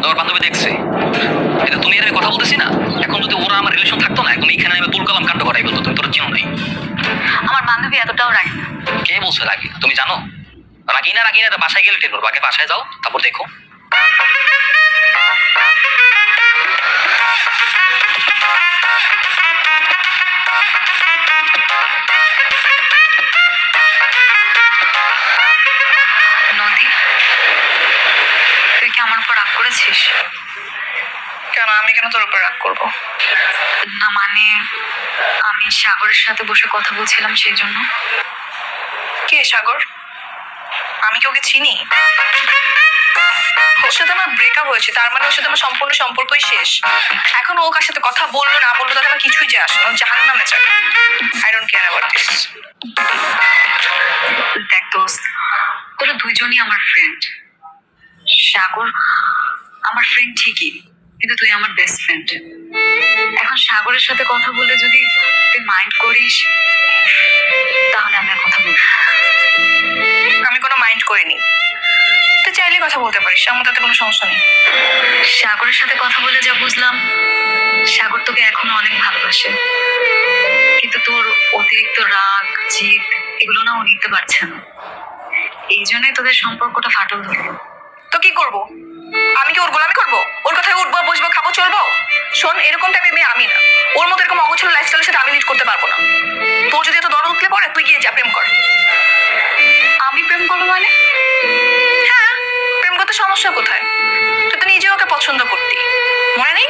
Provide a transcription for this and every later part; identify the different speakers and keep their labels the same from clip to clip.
Speaker 1: তোর বান্ধবী দেখছে। এটা তুমি এর আমি কথা বলতেছি না, এখন যদি ওরা আমার রিলেশন থাকতো না, এখন এইখানে আমি তুলকালাম কাণ্ড করাই বলতো। তুমি তোর চিনো নাই।
Speaker 2: আমার বান্ধবী এতটাও রাগি না।
Speaker 1: কে বলছে রাগি? তুমি জানো রাগি না রাগি না? এটা বাসায় গেলে টের পারবো। আগে বাসায় যাও, তারপর দেখো।
Speaker 2: নদী, তুই কি আমার উপর রাগ করেছিস?
Speaker 3: কেন? আমি কেন তোর উপর রাগ করবো?
Speaker 2: না মানে, আমি সাগরের সাথে বসে কথা বলছিলাম সেই জন্য।
Speaker 3: কে সাগর? আমি কি ওকে চিনি? ওর সাথে আমার ব্রেকআপ হয়েছে, তার মানে ওর সাথে আমার সম্পূর্ণ সম্পর্কই শেষ। এখন ও কার সাথে কথা বললো না বললো তাতে আমার কিছুই যায় আসে না। জাহান্নামে যাক। I don't care about this.
Speaker 2: দেখ দোস্ত, তোরা দুইজনই আমার ফ্রেন্ড। সাগর আমার ফ্রেন্ড ঠিকই, কিন্তু তুই আমার বেস্ট ফ্রেন্ড। এখন সাগরের সাথে কথা বললে যদি তুই মাইন্ড করিস, তাহলে আমি আর কথা বলবো না।
Speaker 3: আমি কোনো মাইন্ড করিনি। তুই চাইলে কথা বলতে পারিস, আমার তাতে কোনো সমস্যা নেই।
Speaker 2: সাগরের সাথে কথা বলে যা বুঝলাম, সাগর তোকে এখনো অনেক ভালোবাসে, কিন্তু তোর অতিরিক্ত রাগ জিদ এগুলো না ও নিতে পারছে না। এই জন্যই তোদের সম্পর্কটা ফাটল ধরলো।
Speaker 3: তো কি করব? আমি কি ওর গোলামি করবো? ওর কথায় উঠবো, বসবো, খাবো, চলবো? শোন, এরকম টাইপের মেয়ে আমি না। ওর মতো এরকম অগোছালো লাইফস্টাইলের সাথে আমি লিড করতে পারবো না। তোর যদি এত দরদ উঠলে পড়ে, তুই গিয়ে যা প্রেম কর।
Speaker 2: আমি প্রেম করবো মানে?
Speaker 3: হ্যাঁ, প্রেম করতে সমস্যা কোথায়? তুই তো নিজেও ওকে পছন্দ করতি, মনে নেই?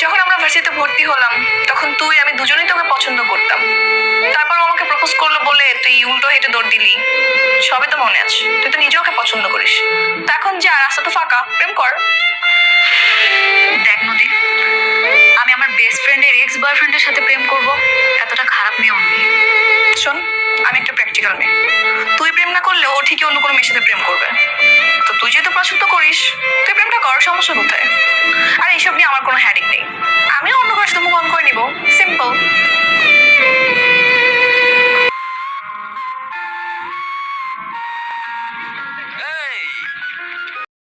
Speaker 3: যখন আমরা ভার্সিটিতে ভর্তি হলাম, তখন তুই আমি দুজনেই তোকে পছন্দ করতাম। তারপর ও আমাকে প্রপোজ করলো বলে তুই উল্টো হেঁটে দৌড় দিলি। সবই তো মনে আছে। তুই তো নিজেও ওকে পছন্দ করিস। তা এখন যা, রাস্তা তো ফাঁকা, প্রেম কর।
Speaker 2: দেখ নদী, আমি আমার বেস্ট ফ্রেন্ডের এক্স বয়ফ্রেন্ডের সাথে প্রেম করব, এতটা খারাপ মেয়েও নেই।
Speaker 3: শোন, আমি একটা প্র্যাকটিক্যাল মেয়ে। তুই প্রেম না করলে ও ঠিকই অন্য কোনো মেয়ের সাথে প্রেম করবে। তো তুই যেহেতু পছন্দ করিস, তুই প্রেমটা কর, সমস্যা কোথায়? আর এইসব নিয়ে আমার কোনো হ্যাডিক নেই। আমিও অন্য কারোর সাথে মুভ অন করে নিবো, সিম্পল।